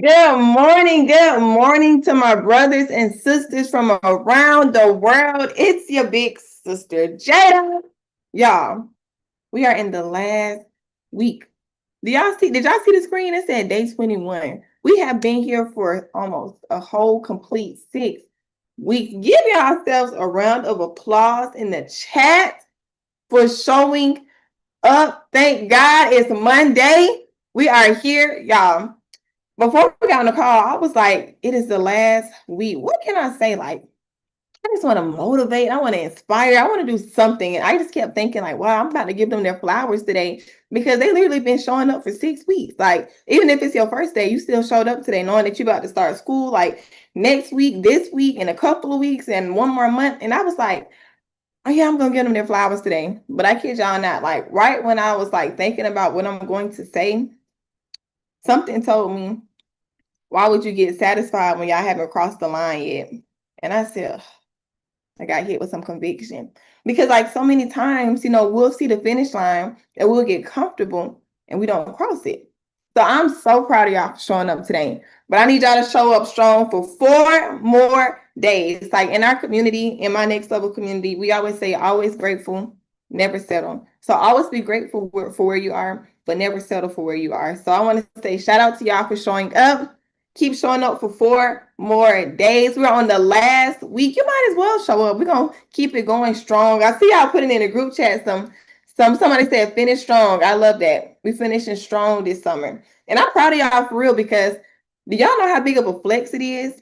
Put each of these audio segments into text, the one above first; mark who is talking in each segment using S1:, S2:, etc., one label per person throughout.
S1: Good morning to my brothers and sisters from around the world. It's your big sister, Jada. Y'all, we are in the last week. Did y'all see the screen? It said day 21. We have been here for almost a whole complete 6 weeks. Give yourselves a round of applause in the chat for showing up. Thank God it's Monday. We are here, y'all. Before we got on the call, I was like, it is the last week. What can I say? Like, I just want to motivate. I want to inspire. I want to do something. And I just kept thinking, like, wow, I'm about to give them their flowers today because they literally been showing up for 6 weeks. Like, even if it's your first day, you still showed up today knowing that you're about to start school, like next week, this week, in a couple of weeks, and one more month. And I was like, oh yeah, I'm gonna give them their flowers today. But I kid y'all not, like right when I was like thinking about what I'm going to say, something told me, why would you get satisfied when y'all haven't crossed the line yet? And I said, I got hit with some conviction. Because like so many times, we'll see the finish line and we'll get comfortable and we don't cross it. So I'm so proud of y'all for showing up today. But I need y'all to show up strong for 4 more days. Like in our community, in my next level community, we always say, always grateful, never settle. So always be grateful for where you are, but never settle for where you are. So I want to say shout out to y'all for showing up. Keep showing up for 4 more days. We're on the last week. You might as well show up. We're going to keep it going strong. I see y'all putting in a group chat somebody said finish strong. I love that. We finishing strong this summer. And I'm proud of y'all for real because do y'all know how big of a flex it is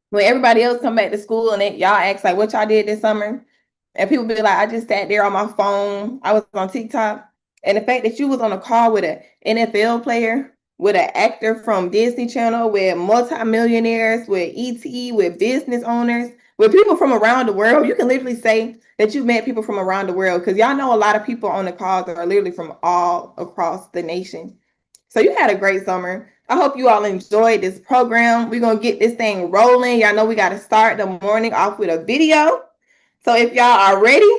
S1: when everybody else come back to school and y'all ask like what y'all did this summer? And people be like, I just sat there on my phone. I was on TikTok. And the fact that you was on a call with an NFL player, with an actor from Disney Channel, with multimillionaires, with ET, with business owners, with people from around the world. You can literally say that you met people from around the world because y'all know a lot of people on the calls that are literally from all across the nation. So you had a great summer. I hope you all enjoyed this program. We're going to get this thing rolling. Y'all know we got to start the morning off with a video. So if y'all are ready,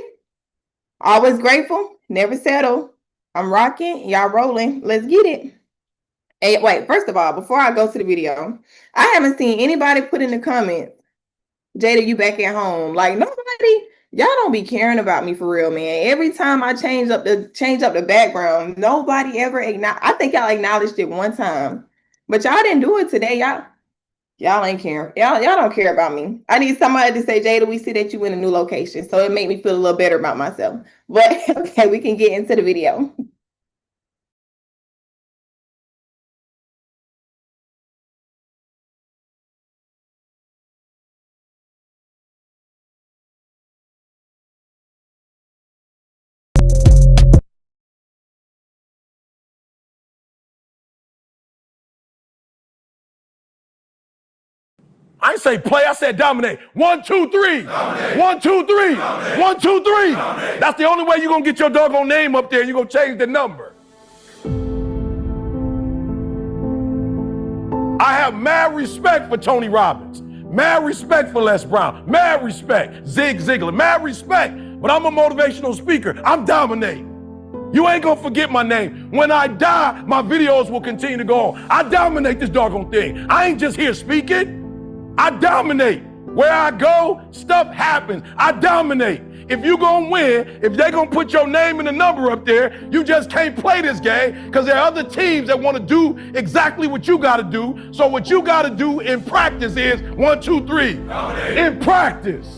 S1: always grateful, never settle. I'm rocking, y'all rolling. Let's get it. Hey, wait, first of all, before I go to the video, I haven't seen anybody put in the comments, Jada, you back at home. Like nobody, y'all don't be caring about me for real, man. Every time I change up the background, nobody ever I think y'all acknowledged it one time. But y'all didn't do it today. Y'all ain't caring. Y'all don't care about me. I need somebody to say, Jada, we see that you in a new location. So it made me feel a little better about myself. But okay, we can get into the video.
S2: I ain't say play, I said dominate. 1, 2, 3. Dominate. 1, 2, 3. Dominate. 1, 2, 3. Dominate. That's the only way you're going to get your doggone name up there and you're going to change the number. I have mad respect for Tony Robbins. Mad respect for Les Brown. Mad respect. Zig Ziglar. Mad respect. But I'm a motivational speaker. I'm dominating. You ain't gonna forget my name. When I die, my videos will continue to go on. I dominate this doggone thing. I ain't just here speaking. I dominate. Where I go, stuff happens. I dominate. If you gonna win, if they gonna put your name and the number up there, you just can't play this game because there are other teams that want to do exactly what you gotta do. So what you gotta do in practice is 1, 2, 3. Dominate. In practice.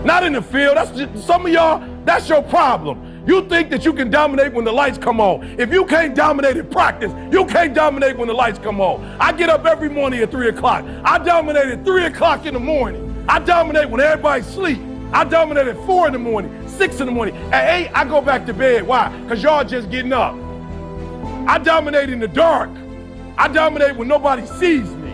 S2: Not in the field. That's just, some of y'all, that's your problem. You think that you can dominate when the lights come on. If you can't dominate in practice, you can't dominate when the lights come on. I get up every morning at 3 o'clock. I dominate at 3 o'clock in the morning. I dominate when everybody's asleep. I dominate at 4 in the morning, 6 in the morning. At 8, I go back to bed. Why? Because y'all just getting up. I dominate in the dark. I dominate when nobody sees me.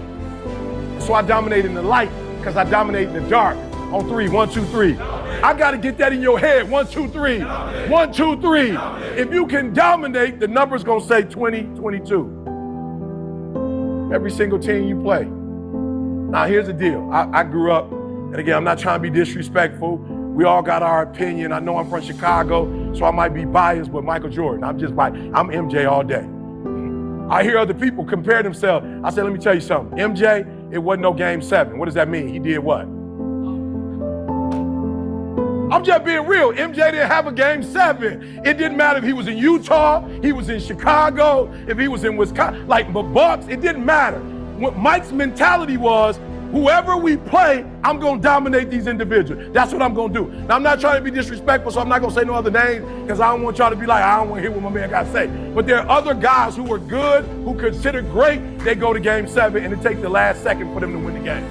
S2: So I dominate in the light because I dominate in the dark. On 3, 1, 2, 3. I got to get that in your head. 1, 2, 3. 1, 2, 3. If you can dominate, the number's going to say 20, 22. Every single team you play. Now, here's the deal. I grew up, and again, I'm not trying to be disrespectful. We all got our opinion. I know I'm from Chicago, so I might be biased with Michael Jordan. I'm MJ all day. I hear other people compare themselves. I said, let me tell you something. MJ, it wasn't no game 7. What does that mean? He did what? I'm just being real. MJ didn't have a game 7. It didn't matter if he was in Utah, he was in Chicago, if he was in Wisconsin, like the Bucks, it didn't matter. What Mike's mentality was, whoever we play, I'm going to dominate these individuals. That's what I'm going to do. Now, I'm not trying to be disrespectful, so I'm not going to say no other names because I don't want y'all to be like, I don't want to hear what my man got to say. But there are other guys who are good, who consider great. They go to game 7, and it takes the last second for them to win the game.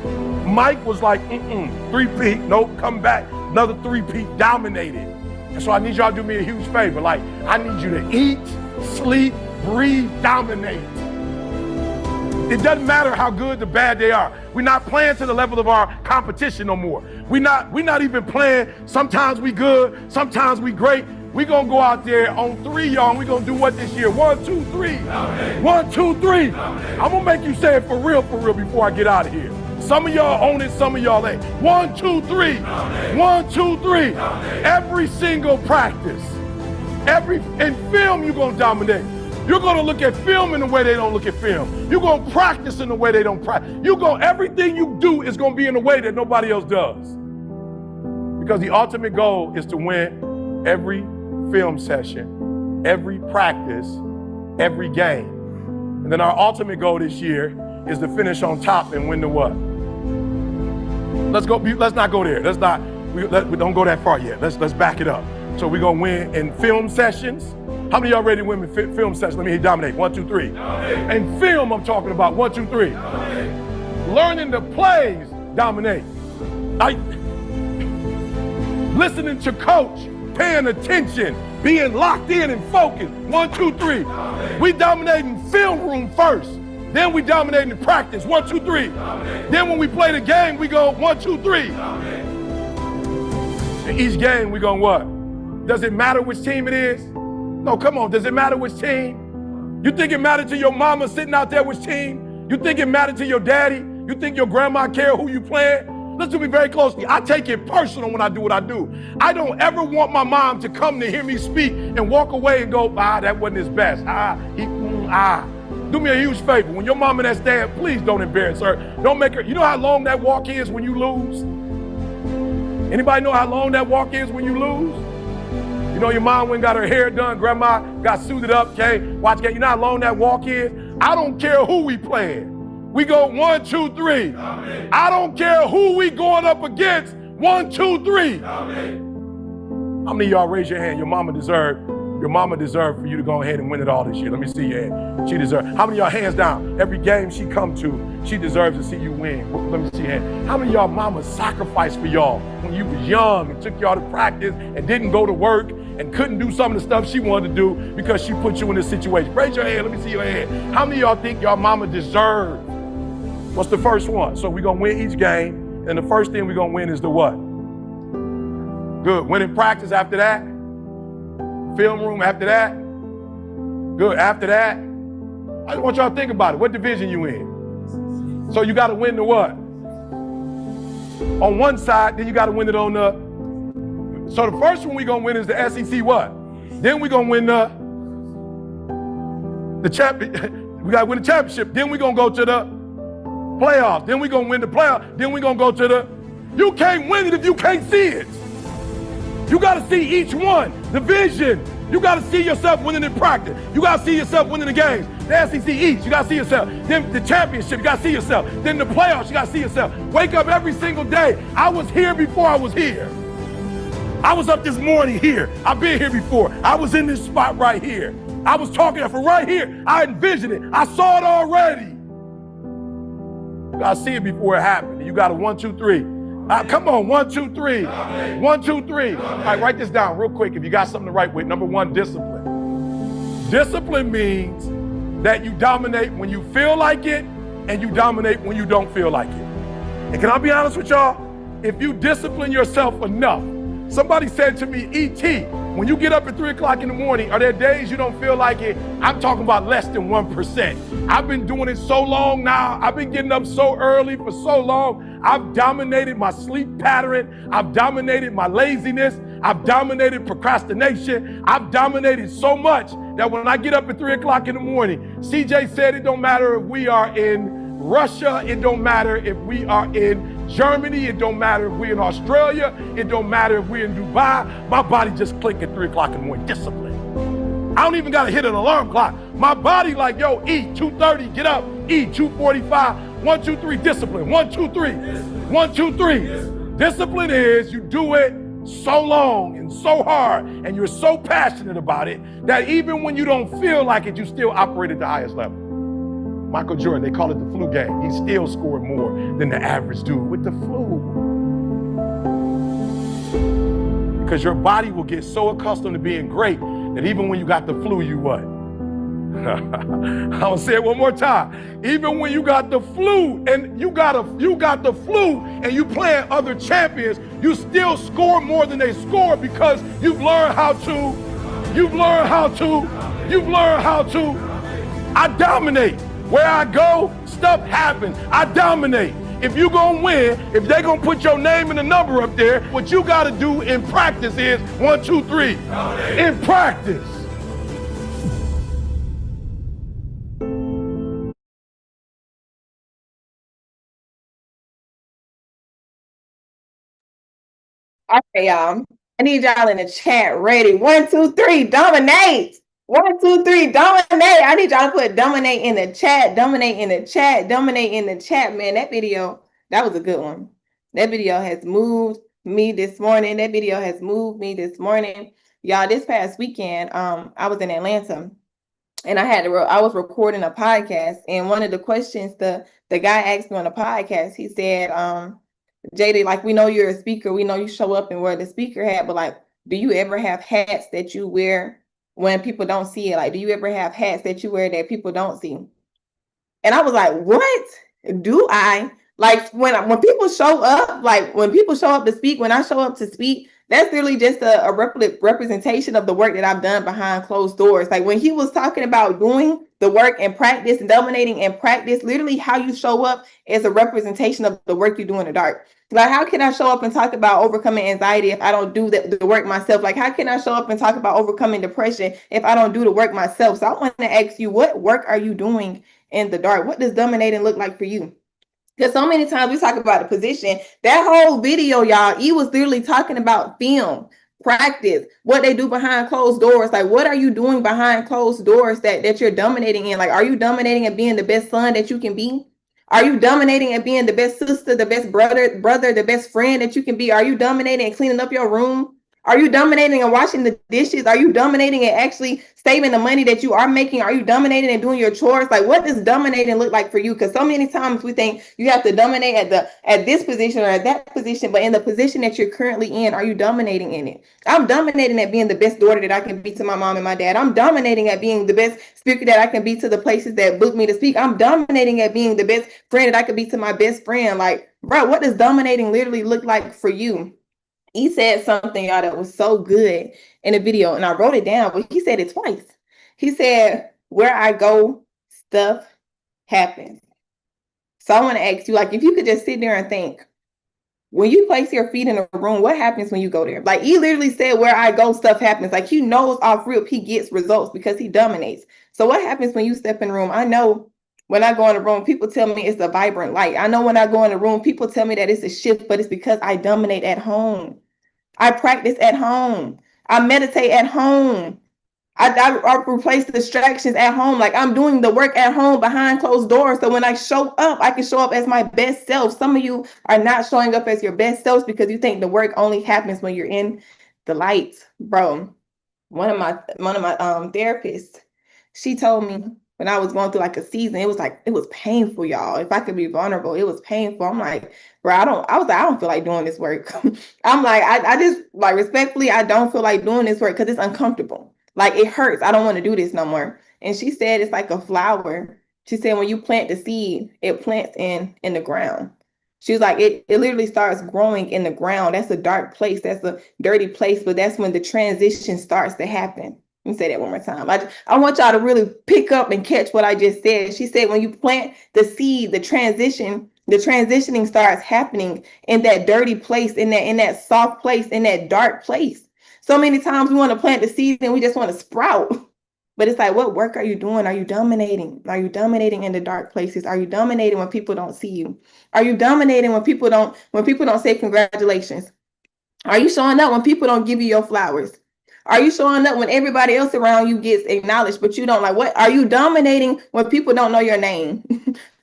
S2: Mike was like, three-peat, nope, come back. Another three-peat, dominated. And so I need y'all to do me a huge favor. Like, I need you to eat, sleep, breathe, dominate. It doesn't matter how good or bad they are. We're not playing to the level of our competition no more. We're not even playing, sometimes we good, sometimes we great. We're going to go out there on 3, y'all, and we're going to do what this year? 1, 2, 3. Dominate. 1, 2, 3. Dominate. I'm going to make you say it for real before I get out of here. Some of y'all own it, some of y'all ain't. 1, 2, 3. Dominate. 1, 2, 3. Dominate. Every single practice. In film, you're going to dominate. You're going to look at film in the way they don't look at film. You're going to practice in the way they don't practice. Everything you do is going to be in a way that nobody else does. Because the ultimate goal is to win every film session, every practice, every game. And then our ultimate goal this year is to finish on top and win the what? Let's not go there. We don't go that far yet. Let's back it up. So we're going to win in film sessions. How many of y'all ready to win in film sessions? Let me hear dominate. 1, 2, 3. Dominate. And film, I'm talking about 1, 2, 3. Dominate. Learning the plays, dominate. Listening to coach, paying attention, being locked in and focused. 1, 2, 3. Dominate. We dominate in film room first. Then we dominate in practice. 1, 2, 3. Dominate. Then when we play the game, we go 1, 2, 3. Dominate. In each game, we go what? Does it matter which team it is? No, come on, does it matter which team? You think it mattered to your mama sitting out there which team? You think it mattered to your daddy? You think your grandma care who you playing? Listen to me very closely. I take it personal when I do what I do. I don't ever want my mom to come to hear me speak and walk away and go, that wasn't his best. Do me a huge favor. When your mom and that dad, please don't embarrass her. Don't make her, you know how long that walk is when you lose? Anybody know how long that walk is when you lose? You know your mom went and got her hair done, grandma got suited up, okay? Watch game. You know how long that walk is? I don't care who we playing. We go 1, 2, 3. Dominate. I don't care who we going up against. 1, 2, 3. Dominate. How many of y'all raise your hand? Your mama deserved for you to go ahead and win it all this year. Let me see your hand. She deserved. How many of y'all hands down? Every game she come to, she deserves to see you win. Let me see your hand. How many of y'all mama sacrificed for y'all when you was young and took y'all to practice and didn't go to work and couldn't do some of the stuff she wanted to do because she put you in this situation? Raise your hand. Let me see your hand. How many of y'all think y'all mama deserved? What's the first one? So we're going to win each game, and the first thing we're going to win is the what? Good. Winning practice after that. Film room after that. Good. After that, I just want y'all to think about it. What division you in? So you got to win the what? On one side, then you got to win it on the... So the first one we're going to win is the SEC what? Then we're going to win the champion. We got to win the championship. Then we're going to go to the playoffs. Then we're going to win the playoffs. Then we're going to go to the... You can't win it if you can't see it. You got to see each one. The vision. You got to see yourself winning in practice. You got to see yourself winning the games. The SEC East, you got to see yourself. Then the championship, you got to see yourself. Then the playoffs, you got to see yourself. Wake up every single day. I was here before I was here. I was up this morning here. I've been here before. I was in this spot right here. I was talking from right here. I envisioned it. I saw it already. You got to see it before it happened. You got to 1, 2, 3. Come on, 1, 2, 3. 1, 2, 3. All right, write this down real quick if you got something to write with. Number 1, discipline. Discipline means that you dominate when you feel like it and you dominate when you don't feel like it. And can I be honest with y'all? If you discipline yourself enough, somebody said to me, E.T., when you get up at 3 o'clock in the morning, are there days you don't feel like it? I'm talking about less than 1%. I've been doing it so long now. I've been getting up so early for so long. I've dominated my sleep pattern. I've dominated my laziness. I've dominated procrastination. I've dominated so much that when I get up at 3 o'clock in the morning, CJ said it don't matter if we are in Russia, it don't matter if we are in Germany, it don't matter if we're in Australia, it don't matter if we're in Dubai, my body just click at 3 o'clock in the morning, discipline. I don't even gotta hit an alarm clock. My body like, yo, eat, 2:30, get up, eat, 2:45, 1, 2, 3, discipline, 1, 2, 3, 1, 2, 3. Discipline is you do it so long and so hard and you're so passionate about it that even when you don't feel like it, you still operate at the highest level. Michael Jordan, they call it the flu game. He still scored more than the average dude with the flu. Because your body will get so accustomed to being great that even when you got the flu, you what? I'll say it one more time. Even when you got the flu and you got the flu and you playing other champions, you still score more than they score because you've learned how to. I dominate. Where I go, stuff happens. I dominate. If you gonna win, if they gonna put your name and a number up there, what you gotta do in practice is 1, 2, 3. In practice.
S1: Okay, y'all. I need y'all in the chat ready. 1, 2, 3, dominate. 1, 2, 3, dominate. I need y'all to put dominate in the chat, dominate in the chat, dominate in the chat. Man, that video, that was a good one. That video has moved me this morning. Y'all, this past weekend, I was in Atlanta and I was recording a podcast, and one of the questions the guy asked me on the podcast, he said, JD, like, we know you're a speaker. We know you show up and wear the speaker hat, but like, do you ever have hats that you wear when people don't see it? Like, do you ever have hats that you wear that people don't see? And I was like, what do I? Like, when people show up, like when people show up to speak, when I show up to speak, that's really just a representation of the work that I've done behind closed doors. Like when he was talking about doing the work and practice and dominating and practice, literally how you show up is a representation of the work you do in the dark. Like, how can I show up and talk about overcoming anxiety if I don't do the work myself? Like, how can I show up and talk about overcoming depression if I don't do the work myself? So I want to ask you, what work are you doing in the dark? What does dominating look like for you? Because so many times we talk about the position. That whole video, y'all, he was literally talking about film, practice, what they do behind closed doors. Like, what are you doing behind closed doors that you're dominating in? Like, are you dominating at being the best son that you can be? Are you dominating at being the best sister, the best brother, the best friend that you can be? Are you dominating and cleaning up your room? Are you dominating and washing the dishes? Are you dominating and actually saving the money that you are making? Are you dominating and doing your chores? Like, what does dominating look like for you? Because so many times we think you have to dominate at this position or at that position, but in the position that you're currently in, are you dominating in it? I'm dominating at being the best daughter that I can be to my mom and my dad. I'm dominating at being the best speaker that I can be to the places that book me to speak. I'm dominating at being the best friend that I can be to my best friend. Like, bro, what does dominating literally look like for you? He said something, y'all, that was so good in the video, and I wrote it down, but he said it twice. He said, where I go, stuff happens. So I want to ask you, like, if you could just sit there and think, when you place your feet in a room, what happens when you go there? Like, he literally said, where I go, stuff happens. Like, he knows off rip, he gets results because he dominates. So what happens when you step in a room? I know when I go in a room, people tell me it's a vibrant light. I know when I go in a room, people tell me that it's a shift, but it's because I dominate at home. I practice at home. I meditate at home. I replace distractions at home. Like, I'm doing the work at home behind closed doors. So when I show up, I can show up as my best self. Some of you are not showing up as your best selves because you think the work only happens when you're in the lights. Bro, one of my therapists, she told me when I was going through like a season, it was painful, y'all. If I could be vulnerable, it was painful. I'm like, bro, I don't feel like doing this work. I'm like, I just, like, respectfully, I don't feel like doing this work because it's uncomfortable. Like, it hurts. I don't want to do this no more. And she said, it's like a flower. She said, when you plant the seed, it plants in the ground. She was like, it literally starts growing in the ground. That's a dark place. That's a dirty place. But that's when the transition starts to happen. Let me say that one more time. I want y'all to really pick up and catch what I just said. She said, when you plant the seed, the transitioning starts happening in that dirty place, in that soft place, in that dark place. So many times we want to plant the seed and we just want to sprout. But it's like, what work are you doing? Are you dominating? Are you dominating in the dark places? Are you dominating when people don't see you? Are you dominating when people don't say congratulations? Are you showing up when people don't give you your flowers? Are you showing up when everybody else around you gets acknowledged, but you don't? Like, what? Are you dominating when people don't know your name?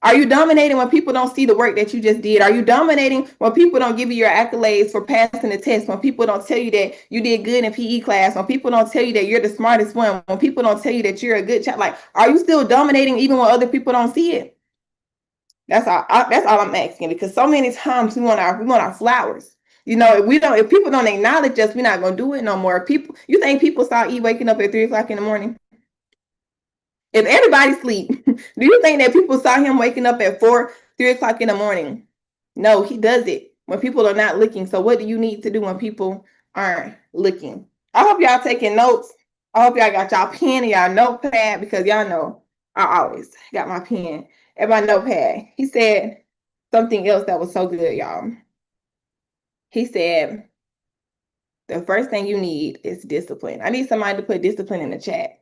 S1: Are you dominating when people don't see the work that you just did? Are you dominating when people don't give you your accolades for passing the test? When people don't tell you that you did good in PE class? When people don't tell you that you're the smartest one? When people don't tell you that you're a good child? Like, are you still dominating even when other people don't see it? That's all. That's all I'm asking, because so many times we want our flowers. You know, if people don't acknowledge us, we're not gonna do it no more. You think people saw E waking up at 3 o'clock in the morning? If everybody sleep, do you think that people saw him waking up at 3 o'clock in the morning? No, he does it when people are not looking. So what do you need to do when people aren't looking? I hope y'all taking notes. I hope y'all got y'all pen and y'all notepad, because y'all know I always got my pen and my notepad. He said something else that was so good, y'all. He said, the first thing you need is discipline. I need somebody to put discipline in the chat.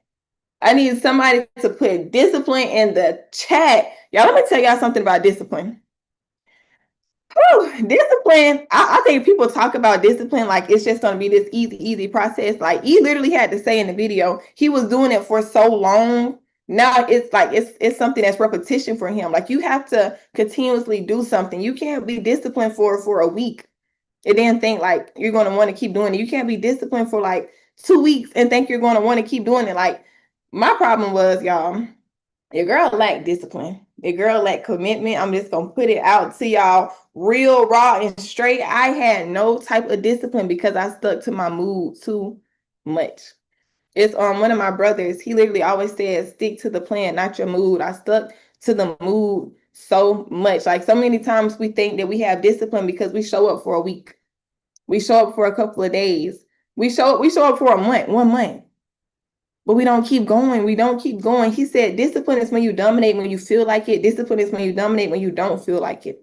S1: I need somebody to put discipline in the chat. Y'all, let me tell y'all something about discipline. Whew, discipline, I think people talk about discipline like it's just going to be this easy process. Like, he literally had to say in the video, he was doing it for so long. Now it's like it's something that's repetition for him. Like, you have to continuously do something. You can't be disciplined for a week and then think like you're going to want to keep doing it. You can't be disciplined for like 2 weeks and think you're going to want to keep doing it. Like, my problem was, y'all, your girl lacked discipline. Your girl lacked commitment. I'm just going to put it out to y'all real, raw, and straight. I had no type of discipline because I stuck to my mood too much. It's one of my brothers. He literally always says, stick to the plan, not your mood. I stuck to the mood so much. Like, so many times we think that we have discipline because we show up for a week. We show up for a couple of days. We show up for a month, 1 month. But we don't keep going. We don't keep going. He said, discipline is when you dominate when you feel like it. Discipline is when you dominate when you don't feel like it.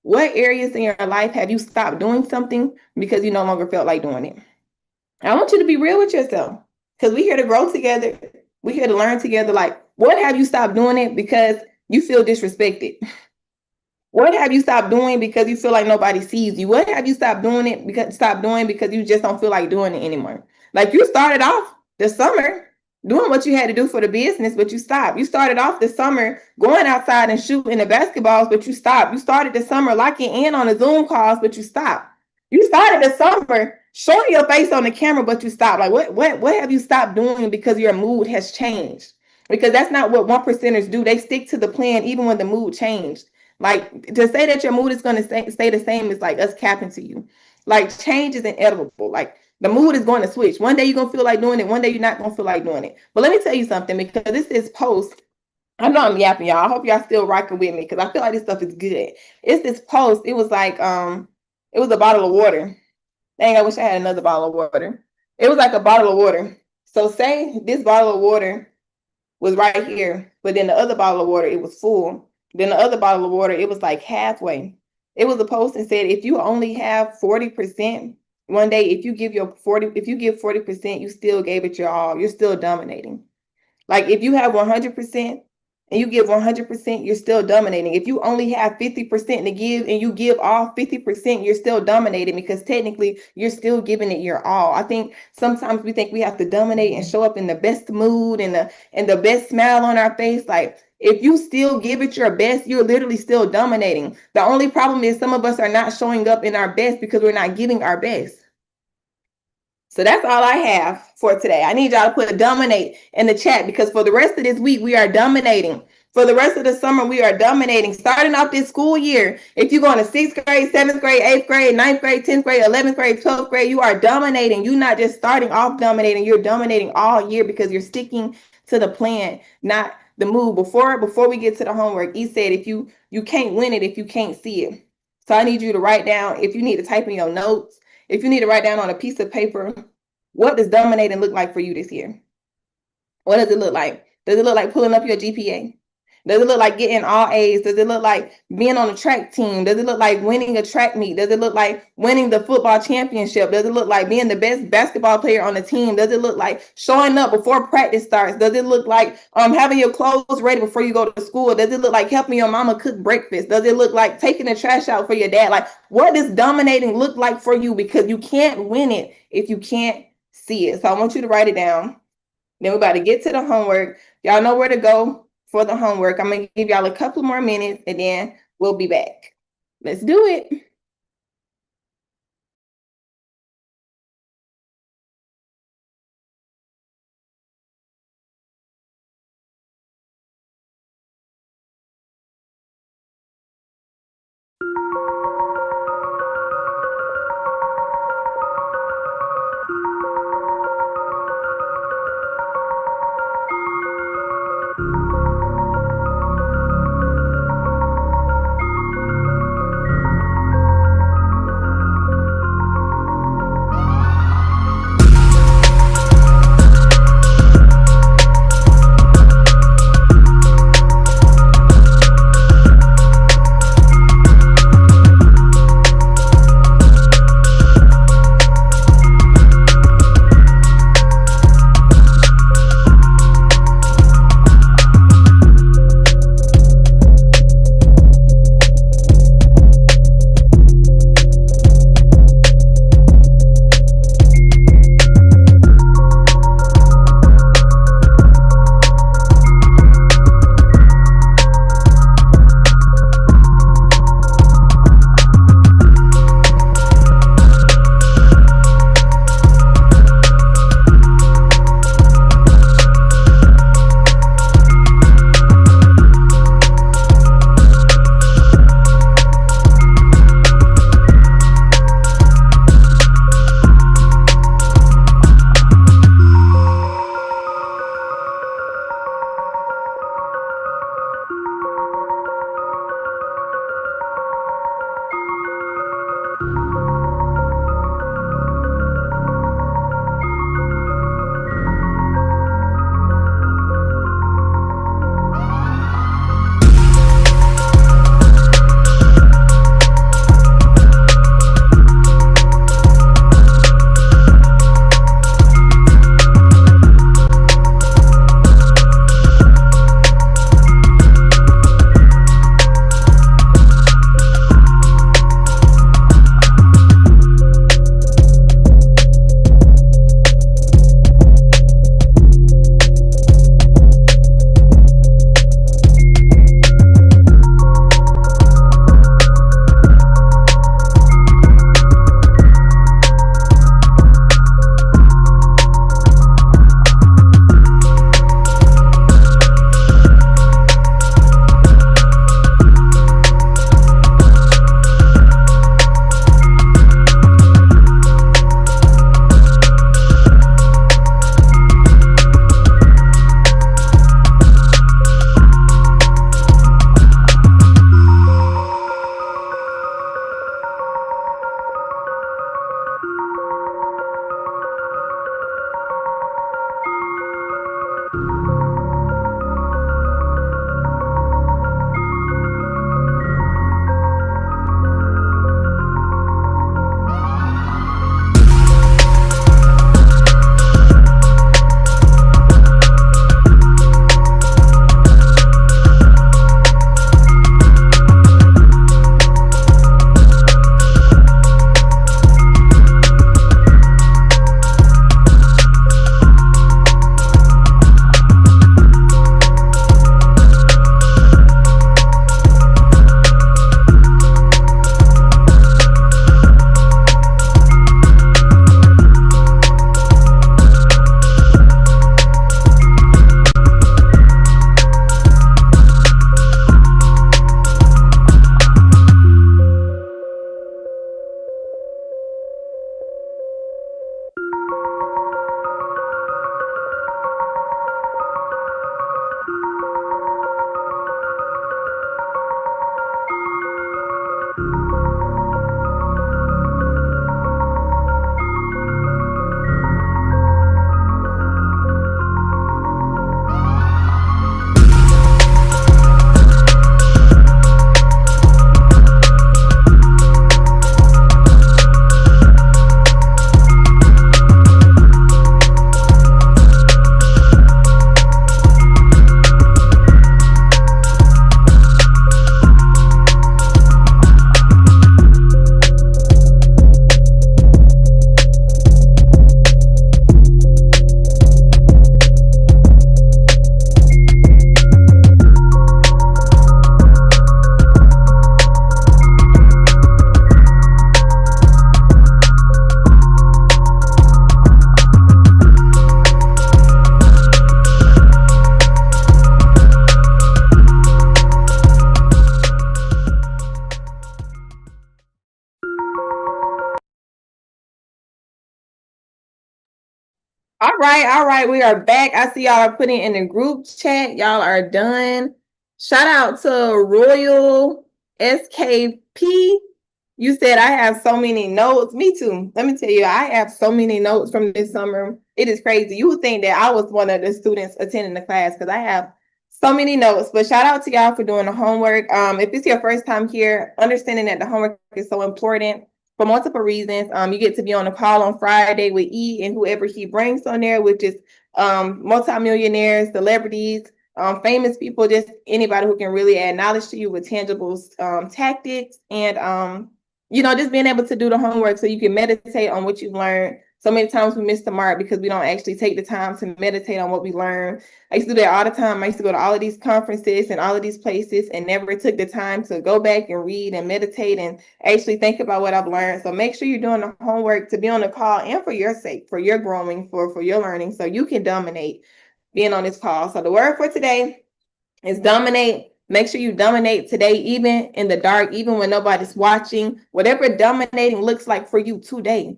S1: What areas in your life have you stopped doing something because you no longer felt like doing it? I want you to be real with yourself, because we're here to grow together. We're here to learn together. Like, what have you stopped doing it because you feel disrespected? What have you stopped doing because you feel like nobody sees you? What have you stopped doing it because you just don't feel like doing it anymore? Like, you started off the summer doing what you had to do for the business, but you stopped. You started off the summer going outside and shooting the basketballs, but you stopped. You started the summer locking in on the Zoom calls, but you stopped. You started the summer showing your face on the camera, but you stopped. Like, what have you stopped doing because your mood has changed? Because that's not what 1%ers do. They stick to the plan even when the mood changed. Like, to say that your mood is going to stay the same is like us capping to you. Like, change is inevitable. Like, the mood is going to switch. One day you're going to feel like doing it. One day you're not going to feel like doing it. But let me tell you something, because this is post. I know I'm yapping, y'all. I hope y'all still rocking with me, because I feel like this stuff is good. It's this post. It was like, it was a bottle of water. Dang, I wish I had another bottle of water. It was like a bottle of water. So say this bottle of water was right here, but then the other bottle of water, it was full. Then the other bottle of water, it was like halfway. It was a post and said, if you only have 40%, one day, if you give 40%, you still gave it your all. You're still dominating. Like, if you have 100% and you give 100%, you're still dominating. If you only have 50% to give and you give all 50%, you're still dominating, because technically you're still giving it your all. I think sometimes we think we have to dominate and show up in the best mood and the best smile on our face. Like, if you still give it your best, you're literally still dominating. The only problem is some of us are not showing up in our best because we're not giving our best. So that's all I have for today. I need y'all to put dominate in the chat, because for the rest of this week, we are dominating. For the rest of the summer, we are dominating. Starting off this school year, if you're going to 6th grade, 7th grade, 8th grade, 9th grade, 10th grade, 11th grade, 12th grade, you are dominating. You're not just starting off dominating, you're dominating all year, because you're sticking to the plan, not the move. Before we get to the homework, he said, if you can't win it if you can't see it. So I need you to write down, if you need to type in your notes, if you need to write down on a piece of paper, what does dominating look like for you this year? What does it look like? Does it look like pulling up your GPA? Does it look like getting all A's? Does it look like being on a track team? Does it look like winning a track meet? Does it look like winning the football championship? Does it look like being the best basketball player on the team? Does it look like showing up before practice starts? Does it look like having your clothes ready before you go to school? Does it look like helping your mama cook breakfast? Does it look like taking the trash out for your dad? Like, what does dominating look like for you? Because you can't win it if you can't see it. So I want you to write it down. Then we're about to get to the homework. Y'all know where to go for the homework. I'm going to give y'all a couple more minutes and then we'll be back. Let's do it. All right. We are back. I see y'all are putting in the group chat. Y'all are done. Shout out to Royal SKP. You said I have so many notes. Me too. Let me tell you, I have so many notes from this summer. It is crazy. You would think that I was one of the students attending the class because I have so many notes. But shout out to y'all for doing the homework. If it's your first time here, understanding that the homework is so important for multiple reasons. You get to be on a call on Friday with E and whoever he brings on there, which is multimillionaires, celebrities, famous people, just anybody who can really add knowledge to you with tangible tactics and just being able to do the homework so you can meditate on what you've learned. So many times we miss the mark because we don't actually take the time to meditate on what we learn. I used to do that all the time. I used to go to all of these conferences and all of these places and never took the time to go back and read and meditate and actually think about what I've learned. So make sure you're doing the homework to be on the call and for your sake, for your growing, for your learning, so you can dominate being on this call. So the word for today is dominate. Make sure you dominate today, even in the dark, even when nobody's watching. Whatever dominating looks like for you today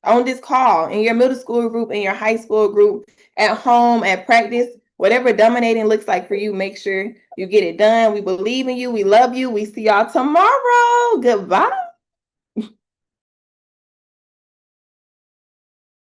S1: on this call, in your middle school group, in your high school group, at home, at practice, whatever dominating looks like for you, make sure you get it done. We believe in you. We love you. We see y'all tomorrow. Goodbye.